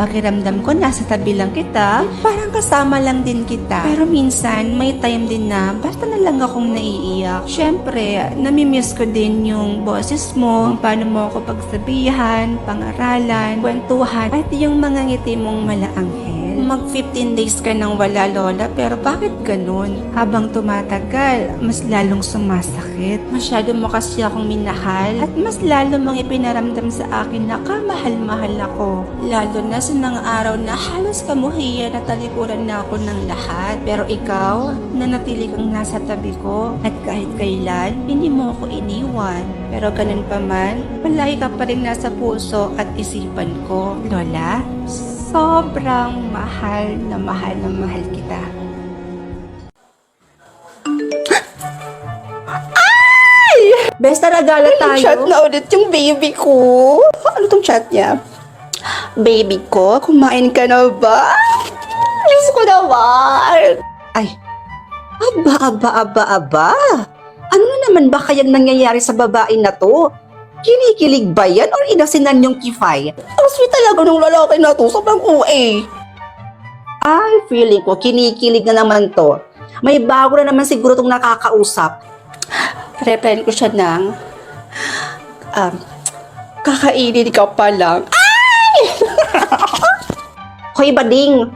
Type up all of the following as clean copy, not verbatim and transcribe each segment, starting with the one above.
Pakiramdam ko nasa tabi lang kita, parang kasama lang din kita. Pero minsan, may time din na basta na lang akong naiiyak. Syempre, namimiss ko din yung boses mo, kung paano mo ako pagsabihan, pangaralan, kwentuhan, at yung mga ngiti mong malaanghel. Mag 15 days ka nang wala, Lola, pero bakit ganun? Habang tumatagal, mas lalong sumasakit. Masyado mo kasi akong minahal at mas lalo mong ipinaramdam sa akin na kamahal-mahal ako. Lalo na sa nang araw na halos kamuhiya na talikuran na ako ng lahat. Pero ikaw, nanatili kang nasa tabi ko at kahit kailan, hindi mo ako iniwan. Pero ganun pa man, palagi ka pa rin nasa puso at isipan ko. Lola, sobrang mahal na mahal kita. Besta nagala tayo. Chat na ulit yung baby ko. Ano tong chat niya? Baby ko, kumain ka na ba? Miss ko naman. Ay, aba. Ano na naman ba kayang nangyayari sa babae na to? Kinikilig ba yan or inasinan yung kifay? Ang sweet talaga ng lalaki na to. Sobrang OA. Ay, feeling ko, kinikilig na naman to. May bago na naman siguro tong nakakausap. Replyan ko siya ng, kakainin ka pa lang. Hoy, bading!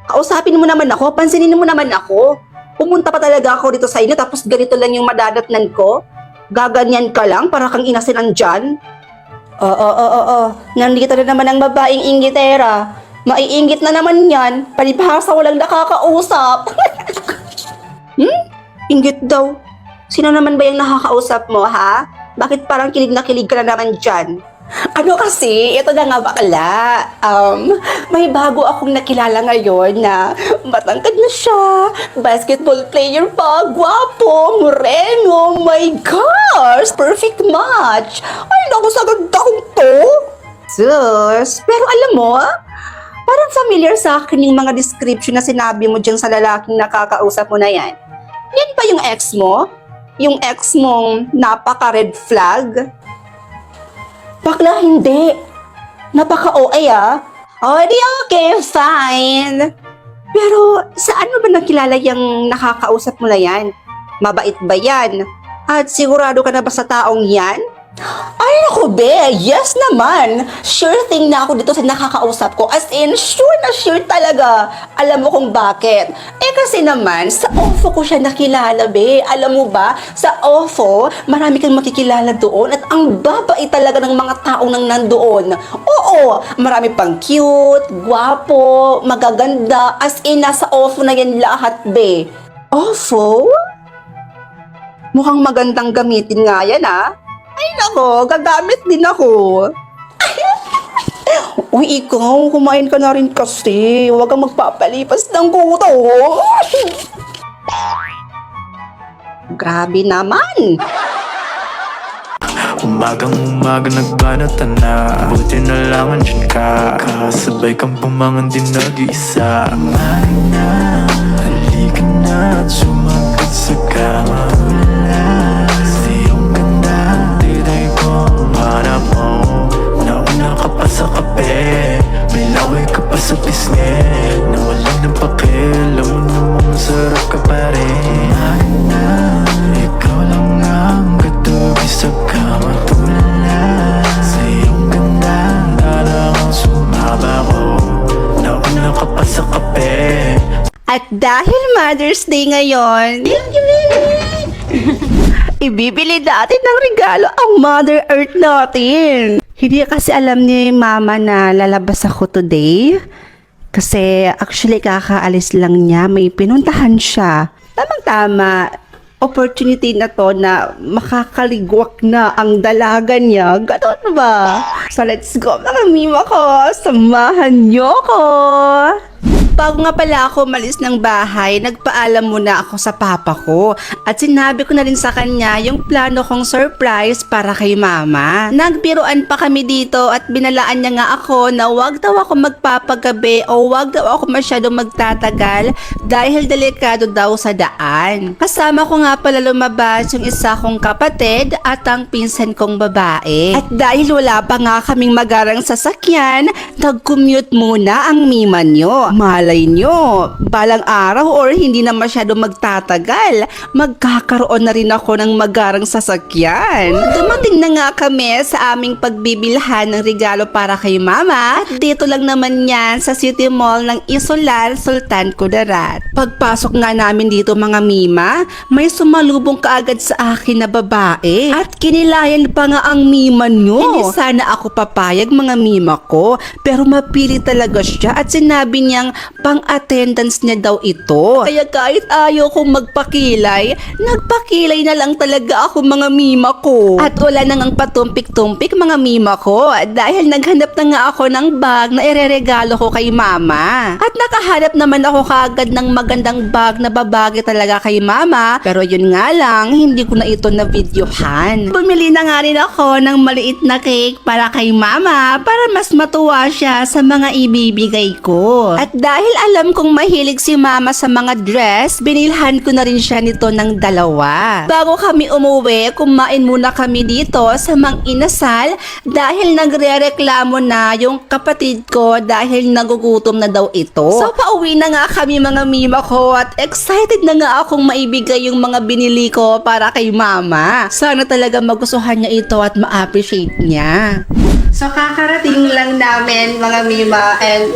Kausapin mo naman ako, pansinin mo naman ako. Pumunta pa talaga ako dito sa inyo tapos ganito lang yung madadatnan ko. Gaganyan ka lang para kang inasinan dyan. Oo. Nandito na naman ang babaeng inggitera. Maiinggit na naman yan. Palibhasa walang nakakausap. Inggit daw. Sino naman ba yung nakakausap mo, ha? Bakit parang kilig na kilig ka na naman dyan? Ano kasi, ito na nga bakla. May bago akong nakilala ngayon na matangkad na siya, basketball player pa, gwapo, moreno, my gosh, perfect match. Ay, naku, sa ganda kong to. Sus, pero alam mo, parang familiar sa akin yung mga description na sinabi mo dyan sa lalaking nakakausap mo na yan. Yan ba yung ex mo? Yung ex mong napaka-red flag? Bakla, hindi. Napaka-OA Oh, di okay, fine. Pero saan mo ba nakilala yung nakakausap mo na yan? Mabait ba yan? At sigurado ka na ba sa taong yan? Ay, naku, be. Yes naman. Sure thing na ako dito sa nakakausap ko. As in, sure na sure talaga. Alam mo kung bakit? Kasi naman, sa OFO ko siya nakilala, be. Alam mo ba, sa OFO, marami kang makikilala doon at ang babait talaga ng mga taong nang nandoon. Oo, marami pang cute, gwapo, magaganda. As in, nasa OFO na yan lahat, be. OFO? Mukhang magandang gamitin nga yan, ah. Ay nako, gagamit din ako. Uy, ikaw, kumain ka na rin kasi. Huwag kang magpapalipas ng gutom. Grabe naman. Umaga nagbanat na. Buti na lang andyan ka. Kasabay kang pumangan din nag-iisa. Marina, halika na at sumagat sa kama. Sa iyong ganda, tiday ko hanap mo. Nauna ka pa sa kape, may laway ka pa sa pisngi. Na wala ng pakialam mo namang masarap ka pa rin. Marina, ikaw lang ang katubi sa kama tulala. Sa iyong ganda, talagang sumaba ko. Nauna ka pa sa kape. At dahil Mother's Day ngayon, ibibili natin ng regalo ang Mother Earth natin. Hindi kasi alam ni Mama na lalabas ako today. Kasi actually kakaalis lang niya, may pinuntahan siya. Tamang-tama, opportunity na to na makakaligwak na ang dalaga niya. Ganon ba? So let's go mga mima ko, samahan niyo ko! Bago nga pala ako malis ng bahay, nagpaalam muna ako sa papa ko at sinabi ko na rin sa kanya yung plano kong surprise para kay mama. Nagbiruan pa kami dito at binalaan niya nga ako na wag daw ako magpapagabi o wag daw ako masyadong magtatagal dahil delikado daw sa daan. Kasama ko nga pala lumabas yung isa kong kapatid at ang pinsan kong babae. At dahil wala pa nga kaming magarang sasakyan, nag-commute muna ang mima nyo. Malay nyo, balang araw or hindi na masyado magtatagal, magkakaroon na rin ako ng magarang sasakyan. Dumating na nga kami sa aming pagbibilhan ng regalo para kay mama at dito lang naman yan sa City Mall ng Isolal, Sultan Kudarat. Pagpasok nga namin dito mga mima, may sumalubong kaagad sa akin na babae at kinilayan pa nga ang mima nyo. Hindi sana ako papayag mga mima ko, pero mapili talaga siya at sinabi niyang pang-attendance niya daw ito. Kaya kahit ayaw kong magpakilay, nagpakilay na lang talaga ako mga mima ko. At wala na ngang patumpik-tumpik mga mima ko dahil naghanap na nga ako ng bag na ireregalo ko kay mama. At nakahanap naman ako kaagad ng magandang bag na babagay talaga kay mama, pero yun nga lang, hindi ko na ito na videohan. Bumili na nga rin ako ng maliit na cake para kay mama para mas matuwa siya sa mga ibibigay ko. At dahil alam kong mahilig si mama sa mga dress, binilhan ko na rin siya nito ng 2. Bago kami umuwi, kumain muna kami dito sa Mang Inasal dahil nagre-reklamo na yung kapatid ko dahil nagugutom na daw ito. So pauwi na nga kami mga mima ko at excited na nga akong maibigay yung mga binili ko para kay mama. Sana talaga magustuhan niya ito at ma-appreciate niya. So kakarating lang namin mga mima and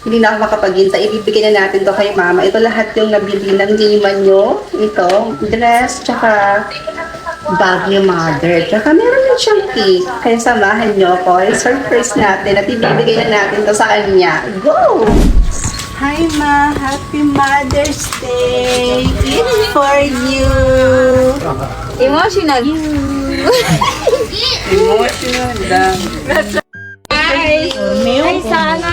hindi na ako makapaghintay. Ibibigay na natin to kay mama. Ito lahat yung nabili ng mima nyo. Ito, dress, tsaka bag ni mother. Tsaka meron din siyang cake. Kaya samahan nyo ako. I-surprise natin at ibibigay na natin to sa kanya. Go! Hi ma! Happy Mother's Day! It's for you! Emotional. Emotional lang. Ay, sana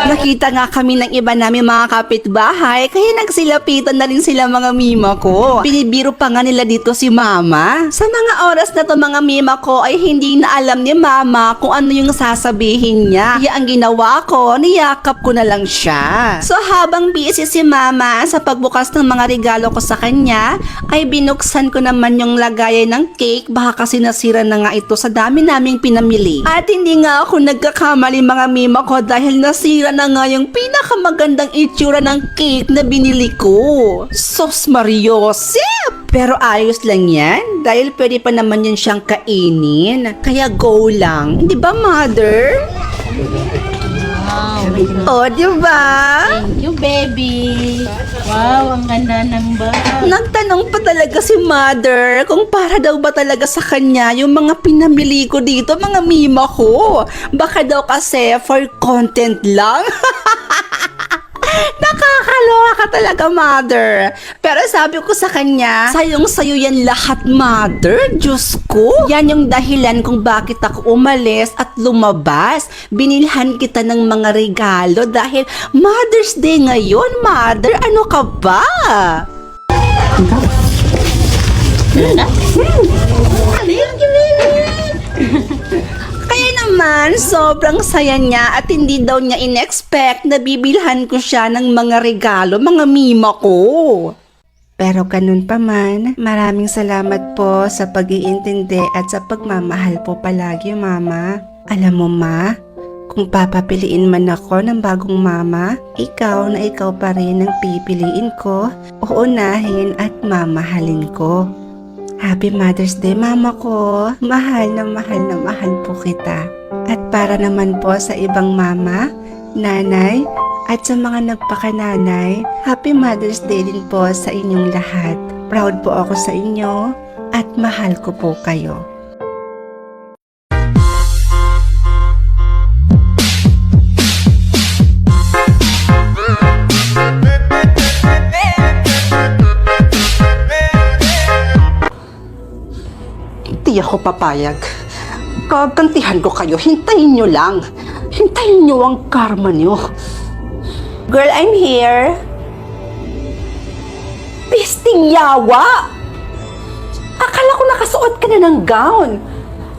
Nakita nga kami ng iba namin mga kapitbahay, kaya nagsilapitan na rin sila mga mima ko. Binibiro pa nga nila dito si mama. Sa mga oras na to mga mima ko ay hindi na alam ni mama kung ano yung sasabihin niya. Kaya ang ginawa ko, niyakap ko na lang siya. So habang busy si mama sa pagbukas ng mga regalo ko sa kanya, ay binuksan ko naman yung lagayan ng cake, baka kasi nasira na nga ito sa dami naming pinamili. At hindi nga ako nagkakamali mga mima ko dahil nasira na nga yung pinakamagandang itsura ng cake na binili ko. Sos Mariosep! Pero ayos lang yan dahil pwede pa naman yun siyang kainin. Kaya go lang. Di ba mother? Wow. O, di ba? Thank you, baby. Wow, ang ganda ng bag. Nagtanong pa talaga si mother kung para daw ba talaga sa kanya yung mga pinamili ko dito, mga mima ko. Baka daw kasi for content lang. Nakakaloka ka talaga, mother. Pero sabi ko sa kanya, sayong-sayo yan lahat, mother. Diyos ko. Yan yung dahilan kung bakit ako umalis at lumabas. Binilhan kita ng mga regalo dahil Mother's Day ngayon, mother. Ano ka ba? Kaya naman, sobrang saya niya at hindi daw niya in-expect na bibilhan ko siya ng mga regalo, mga mima ko. Pero ganun pa man, maraming salamat po sa pag-iintindi at sa pagmamahal po palagi, mama. Alam mo, ma, kung papapiliin man ako ng bagong mama, ikaw na ikaw pa rin ang pipiliin ko, uunahin at mamahalin ko. Happy Mother's Day, mama ko. Mahal na mahal po kita. At para naman po sa ibang mama, nanay, at sa mga nagpakananay, Happy Mother's Day din po sa inyong lahat. Proud po ako sa inyo at mahal ko po kayo. Hindi ako papayag. Kagantihan ko kayo. Hintayin nyo lang. Hintayin nyo ang karma nyo. Girl, I'm here. Pisting yawa! Akala ko nakasuot ka na ng gown.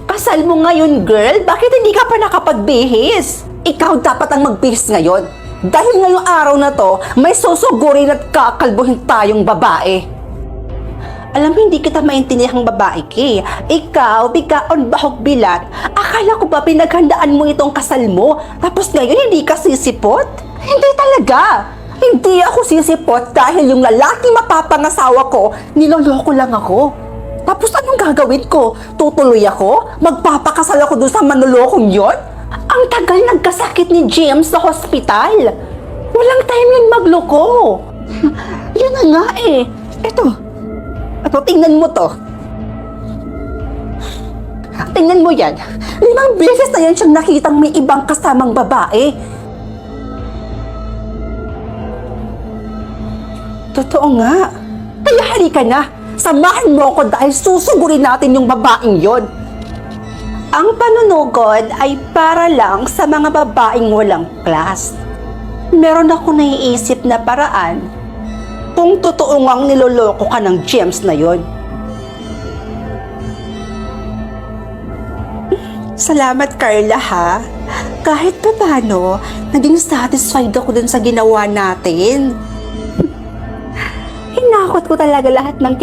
Kasal mo ngayon, girl. Bakit hindi ka pa nakapagbihis? Ikaw dapat ang magbihis ngayon. Dahil ngayong araw na to, may susugurin at kakalbuhin tayong babae. Alam mo, hindi kita maintindihang babae, Kay. Ikaw, bigaon bahog bilat. Akala ko ba pinaghandaan mo itong kasal mo, tapos ngayon hindi ka sisipot? Hindi talaga. Hindi ako sisipot dahil yung lalaki mapapangasawa ko, niloloko lang ako. Tapos anong gagawin ko? Tutuloy ako? Magpapakasal ako doon sa manlolokong yon? Ang tagal nagkasakit ni James sa hospital. Walang time yun magloko. Yun na nga eh. Ito, tingnan mo to. Tingnan mo yan. 5 beses na yan siyang nakitang may ibang kasamang babae. Totoo nga. Kaya halika na. Samahan mo ako dahil susugurin natin yung babaeng yon. Ang panunugod ay para lang sa mga babaeng walang class. Meron ako naiisip na paraan kung totoo ngang niloloko ka ng James na yon. Salamat, Carla, ha? Kahit pa paano, naging satisfied ako dun sa ginawa natin. Hinakot ko talaga lahat ng